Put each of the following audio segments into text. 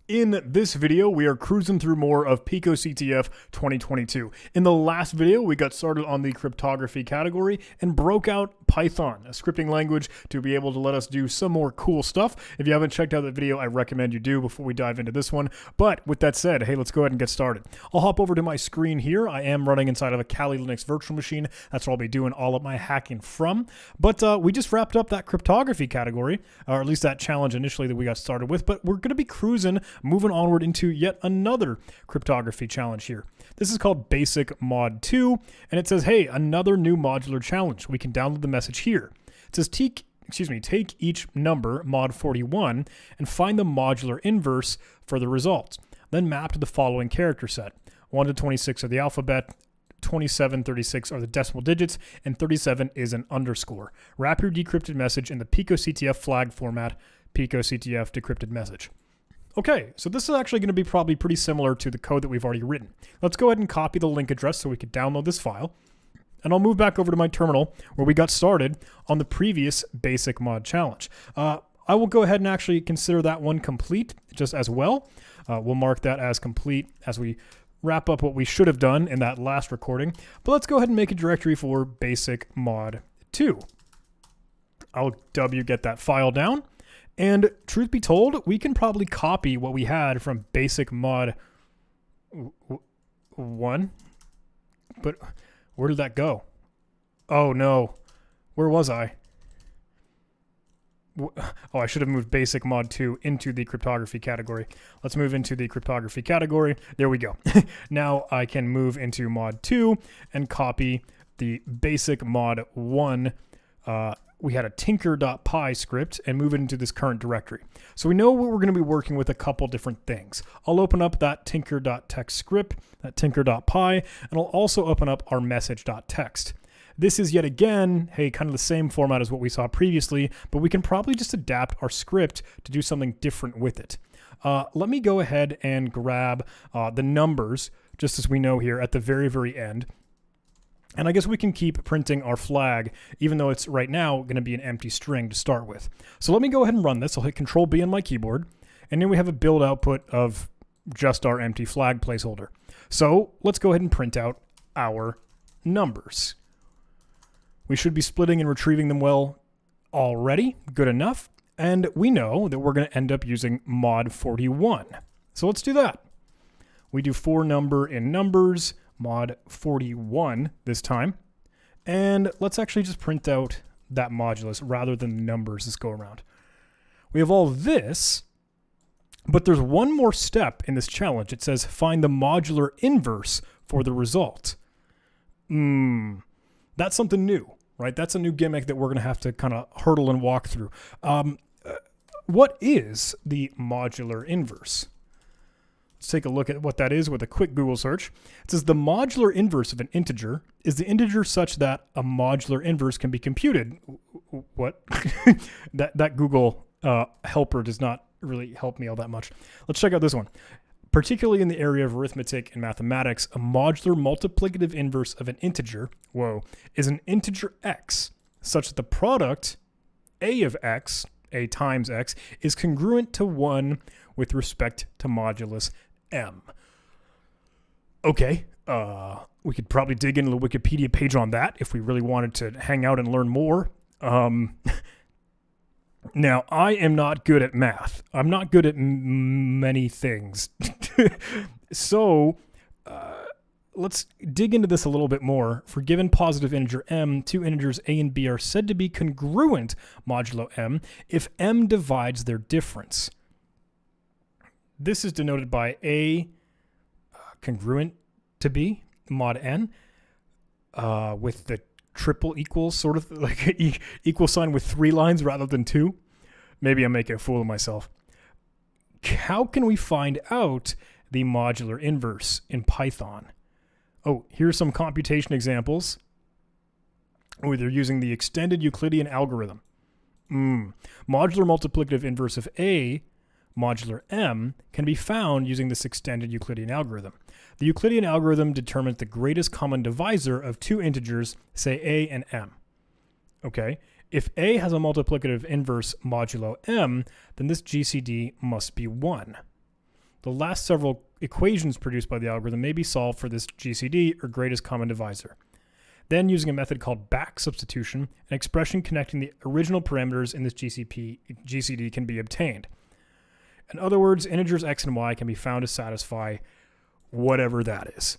In this video, we are cruising through more of PicoCTF 2022. In the last video, we got started on the cryptography category and broke out Python, a scripting language to be able to let us do some more cool stuff. If you haven't checked out the video, I recommend you do before we dive into this one. But with that said, hey, let's go ahead and get started. I'll hop over to my screen here. I am running inside of a Kali Linux virtual machine. That's where I'll be doing all of my hacking from. But we just wrapped up that cryptography category, or at least that challenge initially that we got started with. But we're going to be cruising, moving onward into yet another cryptography challenge here. This is called basic-mod2, and it says, hey, another new modular challenge. We can download the message here. It says, take each number, mod 41, and find the modular inverse for the results. Then map to the following character set. 1 to 26 are the alphabet, 27, 36 are the decimal digits, and 37 is an underscore. Wrap your decrypted message in the PicoCTF flag format, PicoCTF decrypted message. Okay, so this is actually going to be probably pretty similar to the code that we've already written. Let's go ahead and copy the link address so we can download this file. And I'll move back over to my terminal where we got started on the previous basic mod challenge. I will go ahead and actually consider that one complete just as well. We'll mark that as complete as we wrap up what we should have done in that last recording. But let's go ahead and make a directory for basic-mod2. I'll get that file down. And truth be told, we can probably copy what we had from basic-mod1. But where did that go? Oh no, where was I? Oh, I should have moved basic-mod2 into the cryptography category. Let's move into the cryptography category. There we go. Now I can move into mod 2 and copy the basic-mod1. We had a tinker.py script and move it into this current directory. So we know what we're going to be working with a couple different things. I'll open up that tinker.txt script, that tinker.py, and I'll also open up our message.txt. This is yet again, hey, kind of the same format as what we saw previously, but we can probably just adapt our script to do something different with it. Let me go ahead and grab the numbers, just as we know here at the very, very end. And I guess we can keep printing our flag, even though it's right now going to be an empty string to start with. So let me go ahead and run this. I'll hit Control B on my keyboard. And then we have a build output of just our empty flag placeholder. So let's go ahead and print out our numbers. We should be splitting and retrieving them well already. Good enough. And we know that we're going to end up using mod 41. So let's do that. We do for number in numbers, mod 41 this time. And let's actually just print out that modulus rather than the numbers this go around. We have all this, but there's one more step in this challenge. It says find the modular inverse for the result. That's something new, right? That's a new gimmick that we're going to have to kind of hurdle and walk through. What is the modular inverse? Let's take a look at what that is with a quick Google search. It says the modular inverse of an integer is the integer such that a modular inverse can be computed. What? that Google helper does not really help me all that much. Let's check out this one. Particularly in the area of arithmetic and mathematics, a modular multiplicative inverse of an integer, is an integer x such that the product a of x, a times x, is congruent to 1 with respect to modulus m. Okay, we could probably dig into the Wikipedia page on that if we really wanted to hang out and learn more. Now, I am not good at math. I'm not good at many things. So, let's dig into this a little bit more. For given positive integer m, two integers a and b are said to be congruent modulo m if m divides their difference. This is denoted by a congruent to b, mod n, with the triple equals, sort of like equal sign with 3 lines rather than 2. Maybe I'm making a fool of myself. How can we find out the modular inverse in Python? Oh, here's some computation examples where they're using the extended Euclidean algorithm. Modular multiplicative inverse of a modular m can be found using this extended Euclidean algorithm. The Euclidean algorithm determines the greatest common divisor of two integers, say a and m. Okay, if a has a multiplicative inverse modulo m, then this GCD must be 1. The last several equations produced by the algorithm may be solved for this GCD, or greatest common divisor. Then, using a method called back substitution, an expression connecting the original parameters in this GCD can be obtained. In other words, integers x and y can be found to satisfy whatever that is.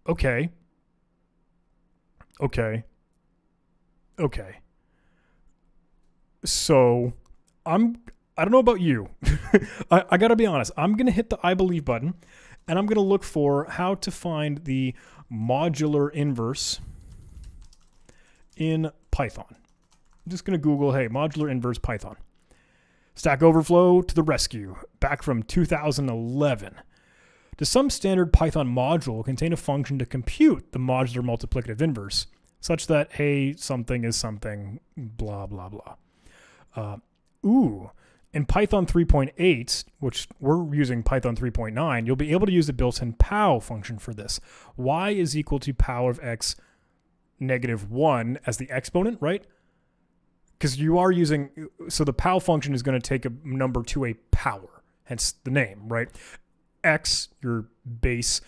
Okay. So, I don't know about you. I gotta be honest. I'm gonna hit the I believe button, and I'm gonna look for how to find the modular inverse in Python. I'm just gonna Google, hey, modular inverse Python. Stack Overflow to the rescue, back from 2011. Does some standard Python module contain a function to compute the modular multiplicative inverse, such that, hey, something is something, blah, blah, blah. In Python 3.8, which we're using Python 3.9, you'll be able to use the built-in pow function for this. Y is equal to pow of x negative 1 as the exponent, right? Because you are using, so the pow function is going to take a number to a power, hence the name, right? X, your base,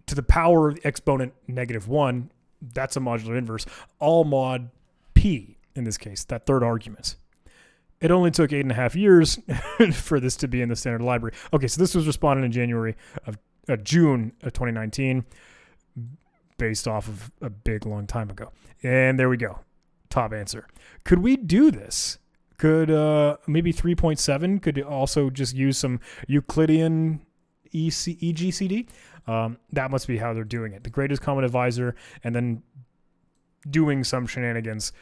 to the power of the exponent negative 1, that's a modular inverse. All mod p, in this case, that third argument. It only took 8.5 years for this to be in the standard library. Okay, so this was responded in June of 2019, based off of a big long time ago. And there we go. Top answer. Could we do this? Could maybe 3.7 could also just use some Euclidean EGCD? That must be how they're doing it. The greatest common divisor, and then doing some shenanigans,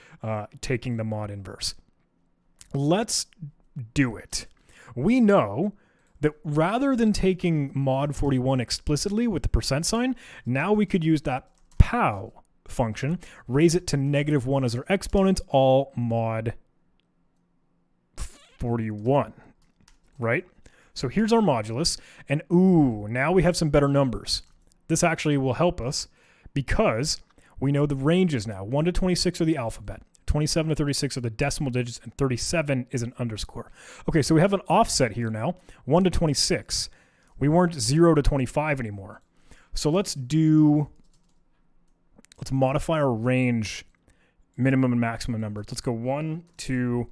taking the mod inverse. Let's do it. We know that rather than taking mod 41 explicitly with the percent sign, now we could use that pow function, raise it to negative 1 as our exponent, all mod 41, right? So here's our modulus, and now we have some better numbers. This actually will help us because we know the ranges now. 1 to 26 are the alphabet. 27 to 36 are the decimal digits, and 37 is an underscore. Okay, so we have an offset here now, 1 to 26. We weren't 0 to 25 anymore. So let's modify our range minimum and maximum numbers. Let's go 1 to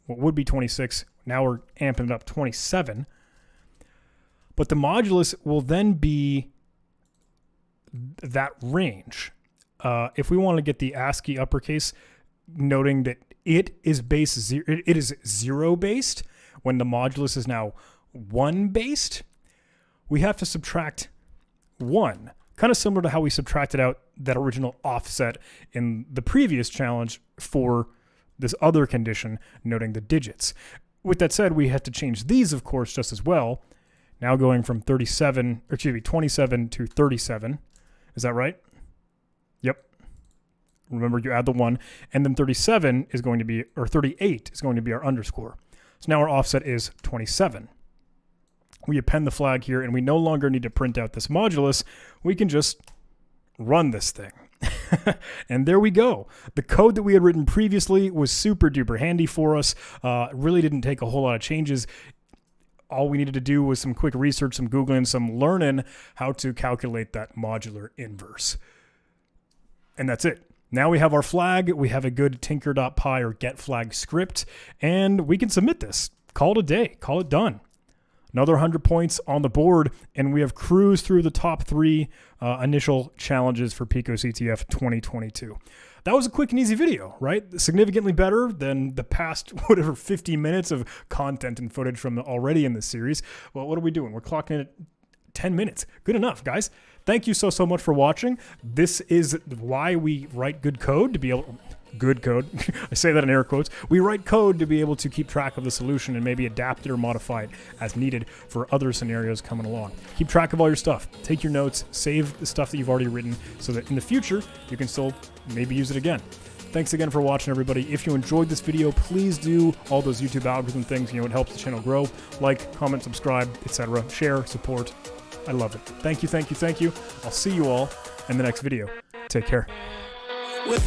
what would be 26. Now we're amping it up 27. But the modulus will then be that range. If we want to get the ASCII uppercase, noting that it is zero based when the modulus is now 1 based, we have to subtract 1. Kind of similar to how we subtracted out that original offset in the previous challenge for this other condition, noting the digits. With that said, we have to change these, of course, just as well. Now going from 27 to 37. Is that right? Yep. Remember, you add the 1, and then 37 is going to be, or 38 is going to be our underscore. So now our offset is 27. We append the flag here, and we no longer need to print out this modulus. We can just run this thing. And there we go. The code that we had written previously was super duper handy for us. Really didn't take a whole lot of changes. All we needed to do was some quick research, some Googling, some learning how to calculate that modular inverse. And that's it. Now we have our flag. We have a good tinker.py or get flag script, and we can submit this. Call it a day. Call it done. Another 100 points on the board, and we have cruised through the top 3 initial challenges for PicoCTF 2022. That was a quick and easy video, right? Significantly better than the past, 50 minutes of content and footage from already in this series. Well, what are we doing? We're clocking at 10 minutes. Good enough, guys. Thank you so much for watching. This is why we write good code, to be able... Good code. I say that in air quotes. We write code to be able to keep track of the solution and maybe adapt it or modify it as needed for other scenarios coming along. Keep track of all your stuff. Take your notes. Save the stuff that you've already written so that in the future, you can still maybe use it again. Thanks again for watching, everybody. If you enjoyed this video, please do all those YouTube algorithm things. It helps the channel grow. Like, comment, subscribe, etc. Share, support. I love it. Thank you, thank you, thank you. I'll see you all in the next video. Take care. With